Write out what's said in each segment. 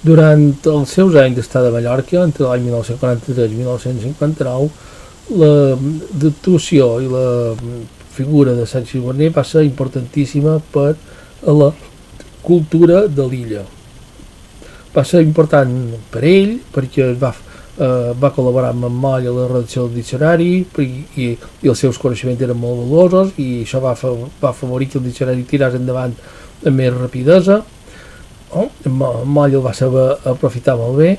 Durant els seus anys d'estada a Mallorca, entre l'any 1943 i 1959, l'actuació i la figura de Sancho Guarner va ser importantíssima per a la cultura de l'illa. Va ser important per ell perquè va col·laborar amb en Moll a la redacció del diccionari i els seus coneixements eren molt valuosos i això va afavorir que el diccionari tirés endavant amb més rapidesa. Moll el va saber aprofitar molt bé,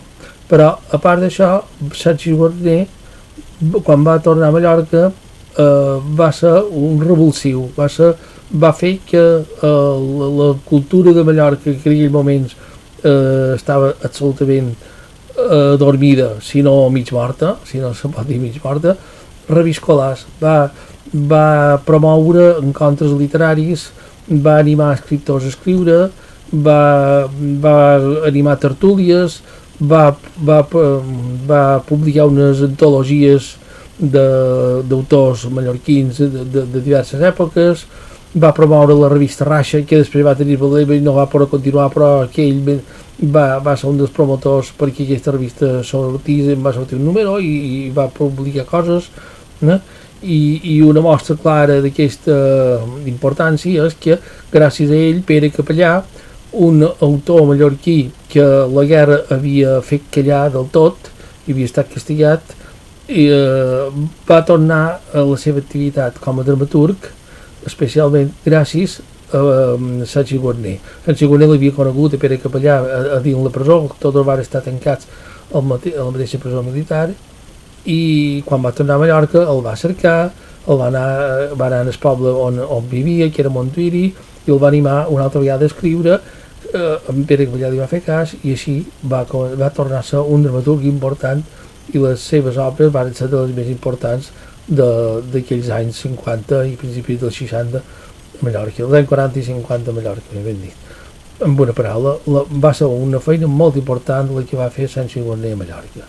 però a part d'això, Sancho Guarner, quan va tornar a Mallorca, va ser un revulsiu, va fer que la cultura de Mallorca, que en aquells moments estava absolutament adormida, si no mig morta, si no se pot dir mig morta, reviscolàs, va promoure encontres literaris, va animar escriptors a escriure, va animar tertúlies, va publicar unes antologies d'autors mallorquins de diverses èpoques, va promoure la revista Raixa, que després va tenir problema i no va poder continuar, però que ell va ser un dels promotors perquè aquesta revista sortís, va sortir un número i va publicar coses, eh? I una mostra clara d'aquesta importància és que gràcies a ell Pere Capellà, un autor mallorquí que la guerra havia fet callar del tot i havia estat castigat, va tornar a la seva activitat com a dramaturg, especialment gràcies a Sancho Guarner. Sancho Guarner l'havia conegut a Pere Capellà a dins la presó, tots van estar tancats a la mateixa presó militar, i quan va tornar a Mallorca el va cercar, va anar al poble on vivia, que era Montuïri, i el va animar una altra vegada a escriure. En Pere Capellà li va fer cas i així va tornar a ser un dramaturg important i les seves obres van ser de les més importants d'aquells anys 50 i principis dels 60 a Mallorca, els anys 40 i 50 a Mallorca, ben dit. Amb una paraula, va ser una feina molt important la que va fer Sancho Guarner a Mallorca.